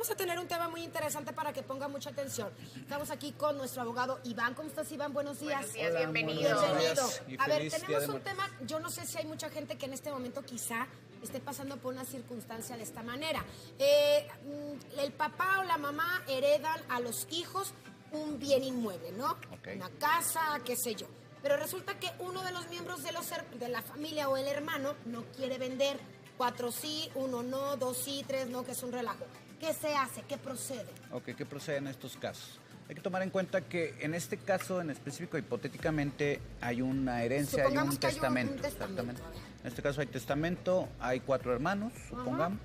vamos a tener un tema muy interesante para que ponga mucha atención. Estamos aquí con nuestro abogado Iván. ¿Cómo estás, Iván? Buenos días. Buenos días, Hola, bienvenido. Bienvenido. Y A ver, feliz tenemos Día de un tema, yo no sé si hay mucha gente que en este momento quizá esté pasando por una circunstancia de esta manera. El papá o la mamá heredan a los hijos un bien inmueble, ¿no? Okay. Una casa, qué sé yo. Pero resulta que uno de los miembros de la familia o el hermano no quiere vender. 4 sí, 1 no, 2 sí, 3 no, que es un relajo. ¿Qué se hace? ¿Qué procede? Ok, ¿qué procede en estos casos? Hay que tomar en cuenta que en este caso en específico, hipotéticamente, hay una herencia, hay un testamento. Exactamente. En este caso hay testamento, hay 4 hermanos, supongamos.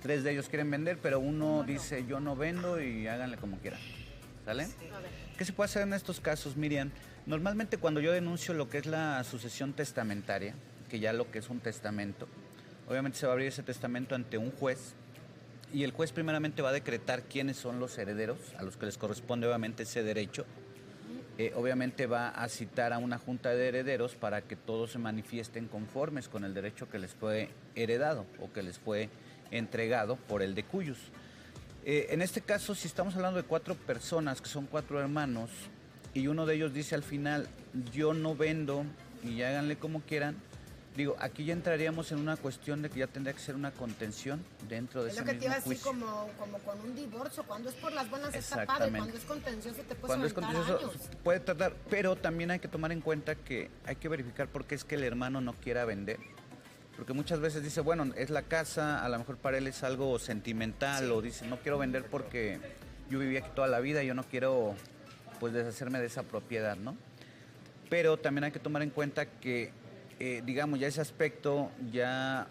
3 de ellos quieren vender, pero uno dice yo no vendo y háganle como quieran. ¿Sale? Sí. ¿Qué se puede hacer en estos casos, Miriam? Normalmente cuando yo denuncio lo que es la sucesión testamentaria, que ya lo que es un testamento, obviamente se va a abrir ese testamento ante un juez y el juez primeramente va a decretar quiénes son los herederos a los que les corresponde obviamente ese derecho. Obviamente va a citar a una junta de herederos para que todos se manifiesten conformes con el derecho que les fue heredado o que les fue entregado por el de cuyos. En este caso, si estamos hablando de 4 personas, que son 4 hermanos, y uno de ellos dice al final, yo no vendo y háganle como quieran, digo, aquí ya entraríamos en una cuestión de que ya tendría que ser una contención dentro de ese mismo juicio. Es lo que te iba a decir, como con un divorcio, cuando es por las buenas está padre, cuando es contencioso te puede aventar años. Puede tardar, pero también hay que tomar en cuenta que hay que verificar por qué es que el hermano no quiera vender. Porque muchas veces dice, bueno, es la casa, a lo mejor para él es algo sentimental, o dice, no quiero vender porque yo viví aquí toda la vida y yo no quiero, pues, deshacerme de esa propiedad, ¿no? Pero también hay que tomar en cuenta que, digamos, ya ese aspecto ya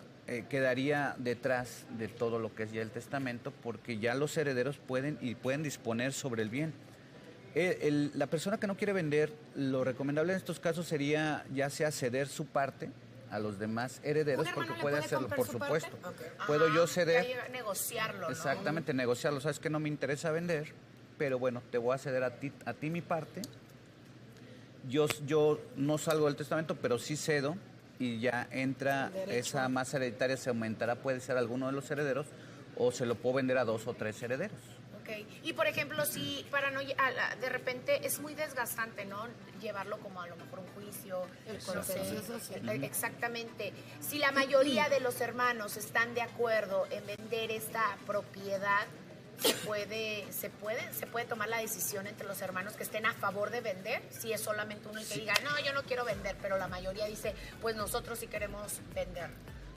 quedaría detrás de todo lo que es ya el testamento, porque ya los herederos pueden disponer sobre el bien. La persona que no quiere vender, lo recomendable en estos casos sería ya sea ceder su parte a los demás herederos, porque puede hacerlo, por supuesto. Okay. Puedo yo ceder. Negociarlo, ¿no? Exactamente, negociarlo. Sabes que no me interesa vender, pero bueno, te voy a ceder a ti mi parte. Yo no salgo del testamento, pero sí cedo y ya entra esa masa hereditaria, se aumentará, puede ser alguno de los herederos o se lo puedo vender a 2 o 3 herederos. Okay. Y por ejemplo, si para no de repente es muy desgastante, ¿no? Llevarlo como a lo mejor un juicio, el contencioso, sí. Exactamente. Si la mayoría de los hermanos están de acuerdo en vender esta propiedad, se puede tomar la decisión entre los hermanos que estén a favor de vender, si es solamente uno el que diga, no, yo no quiero vender, pero la mayoría dice, pues nosotros sí queremos vender.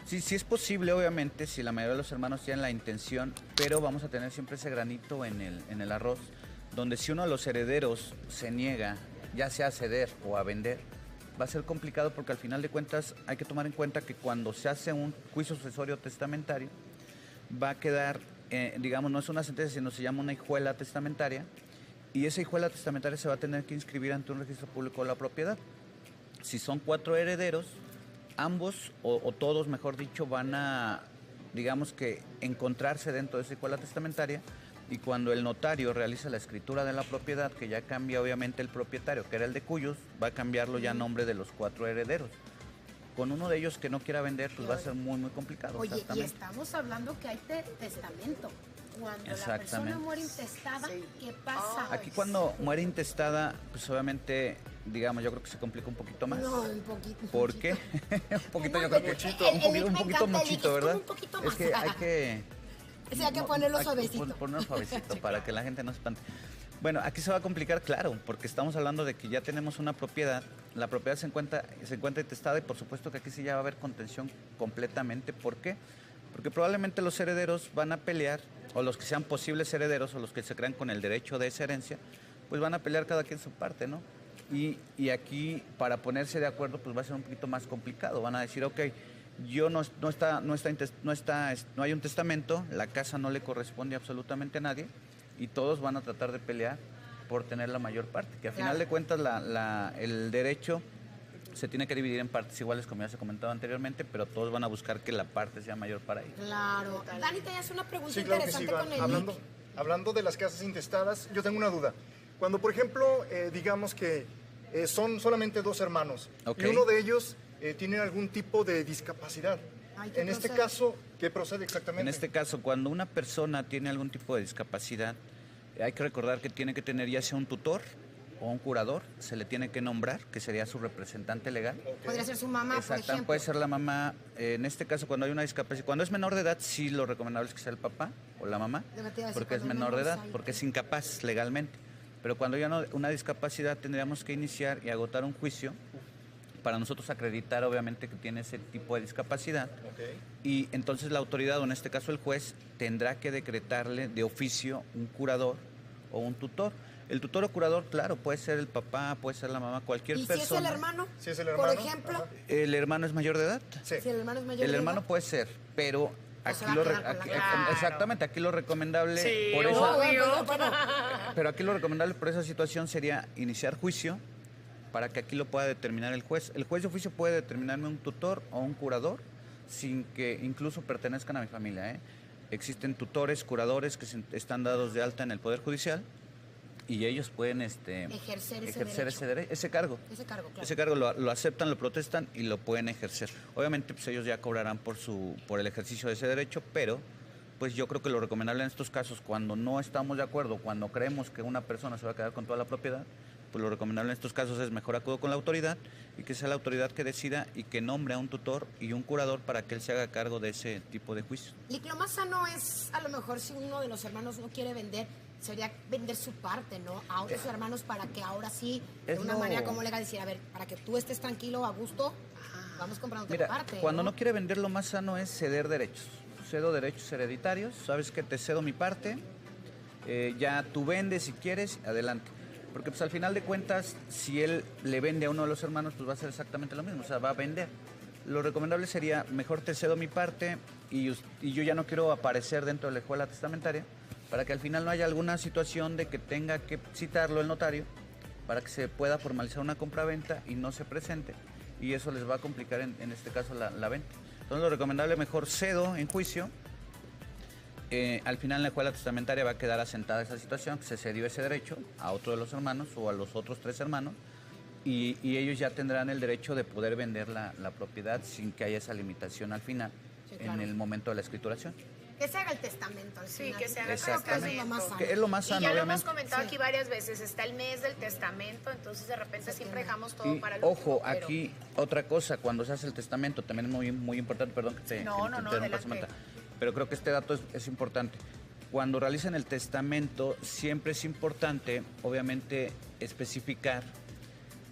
Sí, sí es posible, obviamente, si la mayoría de los hermanos tienen la intención, pero vamos a tener siempre ese granito en el arroz, donde si uno de los herederos se niega, ya sea a ceder o a vender, va a ser complicado porque al final de cuentas hay que tomar en cuenta que cuando se hace un juicio sucesorio testamentario, va a quedar, digamos, no es una sentencia, sino se llama una hijuela testamentaria, y esa hijuela testamentaria se va a tener que inscribir ante un registro público de la propiedad. Si son 4 herederos, ambos o todos, mejor dicho, van a, digamos que, encontrarse dentro de esa hijuela testamentaria, y cuando el notario realiza la escritura de la propiedad, que ya cambia obviamente el propietario, que era el de cuyos, va a cambiarlo ya a nombre de los 4 herederos. Con uno de ellos que no quiera vender, pues va a ser muy, muy complicado. Oye, y estamos hablando que hay testamento. Cuando la persona muere intestada, ¿qué pasa? Aquí cuando muere intestada, pues obviamente, digamos, yo creo que se complica un poquito más. No, un poquito. ¿Por qué? Un poquito, yo creo que un poquito muchito, ¿verdad? Un poquito más. Es que hay que... Sí, hay que ponerlo suavecito. Ponerlo suavecito para que la gente no se espante. Bueno, aquí se va a complicar, claro, porque estamos hablando de que ya tenemos una propiedad, la propiedad se encuentra intestada y por supuesto que aquí sí ya va a haber contención completamente. ¿Por qué? Porque probablemente los herederos van a pelear, o los que sean posibles herederos, o los que se crean con el derecho de esa herencia, pues van a pelear cada quien su parte, ¿no? Y aquí, para ponerse de acuerdo, pues va a ser un poquito más complicado. Van a decir, ok, no hay un testamento, la casa no le corresponde absolutamente a nadie, y todos van a tratar de pelear por tener la mayor parte, que al final de cuentas el derecho se tiene que dividir en partes iguales, como ya se ha comentado anteriormente, pero todos van a buscar que la parte sea mayor para ellos. Claro. Dani, te hace una pregunta sí, claro interesante que sí, con el hablando de las casas intestadas, yo tengo una duda. Cuando, por ejemplo, digamos que son solamente 2 hermanos, y uno de ellos tiene algún tipo de discapacidad, Ay, ¿qué En este procede? caso, ¿qué procede exactamente? En este caso, cuando una persona tiene algún tipo de discapacidad, hay que recordar que tiene que tener ya sea un tutor o un curador, se le tiene que nombrar, que sería su representante legal. Podría ser su mamá, por Exacto, ejemplo. puede ser la mamá. En este caso, cuando hay una discapacidad, cuando es menor de edad, sí lo recomendable es que sea el papá o la mamá, Yo me te iba a decir, porque es cuando menor de edad, hay- porque es incapaz legalmente. Pero cuando ya no una discapacidad, tendríamos que iniciar y agotar un juicio para nosotros acreditar, obviamente, que tiene ese tipo de discapacidad. Ok. Y entonces la autoridad, o en este caso el juez, tendrá que decretarle de oficio un curador o un tutor. El tutor o curador, claro, puede ser el papá, puede ser la mamá, cualquier ¿Y si persona. es el hermano? Si es el Por hermano, ejemplo, ajá. ¿El hermano es mayor de edad? Sí. si el hermano es mayor El de hermano edad. puede ser, pero se aquí va a lo quedar con la cara. exactamente, aquí lo recomendable Sí, por obvio. esa, pero aquí lo recomendable por esa situación sería iniciar juicio para que aquí lo pueda determinar el juez. El juez de oficio puede determinarme un tutor o un curador sin que incluso pertenezcan a mi familia, ¿eh? Existen tutores, curadores que están dados de alta en el Poder Judicial y ellos pueden Ejercer ese ese cargo. Ese cargo, claro. Ese cargo lo aceptan, lo protestan y lo pueden ejercer. Obviamente, pues ellos ya cobrarán por el ejercicio de ese derecho, pero pues yo creo que lo recomendable en estos casos, cuando no estamos de acuerdo, cuando creemos que una persona se va a quedar con toda la propiedad, pues lo recomendable en estos casos es mejor acudo con la autoridad y que sea la autoridad que decida y que nombre a un tutor y un curador para que él se haga cargo de ese tipo de juicio. Lick, lo más sano es, a lo mejor, si uno de los hermanos no quiere vender, sería vender su parte, ¿no? A otros hermanos para que ahora sí, de Es una lo- manera como legal, decir, a ver, para que tú estés tranquilo, a gusto, vamos comprando tu Mira, parte. cuando no quiere vender, lo más sano es ceder derechos. Cedo derechos hereditarios, sabes que te cedo mi parte, ya tú vendes si quieres, adelante. Porque pues al final de cuentas, si él le vende a uno de los hermanos, pues va a ser exactamente lo mismo, o sea, va a vender. Lo recomendable sería, mejor te cedo mi parte y yo ya no quiero aparecer dentro de la escuela testamentaria, para que al final no haya alguna situación de que tenga que citarlo el notario, para que se pueda formalizar una compraventa y no se presente. Y eso les va a complicar en este caso la venta. Entonces lo recomendable, mejor cedo en juicio. Al final la escuela testamentaria va a quedar asentada esa situación, que se cedió ese derecho a otro de los hermanos o a los otros 3 hermanos y ellos ya tendrán el derecho de poder vender la propiedad sin que haya esa limitación al final, Sí, claro. en el momento de la escrituración. Que se haga el testamento al Sí, final. que se haga el Yo creo que eso es lo más testamento. sano. Que es lo más Y sano, ya lo hemos obviamente. comentado Sí. aquí varias veces, está el mes del testamento, entonces de repente siempre dejamos todo Y para el ojo, último, pero- aquí otra cosa, cuando se hace el testamento, también es muy, muy importante, perdón que te, No, que no, te no, interrumpa, adelante. Samantha, pero creo que este dato es importante. Cuando realizan el testamento, siempre es importante, obviamente, especificar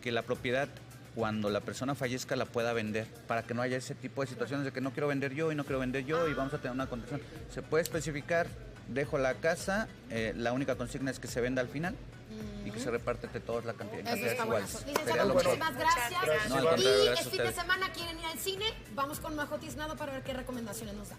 que la propiedad, cuando la persona fallezca, la pueda vender, para que no haya ese tipo de situaciones de que no quiero vender yo y no quiero vender yo y vamos a tener una condición. Se puede especificar, dejo la casa, la única consigna es que se venda al final y que se reparte entre todos la cantidad. Eso cantidades está iguales. buenazo. Sería Licenciado, lo mejor. muchísimas gracias. Gracias. No, al contrario, Y gracias el a fin de ustedes. semana quieren ir al cine, vamos con Majo Tiznado para ver qué recomendaciones nos da.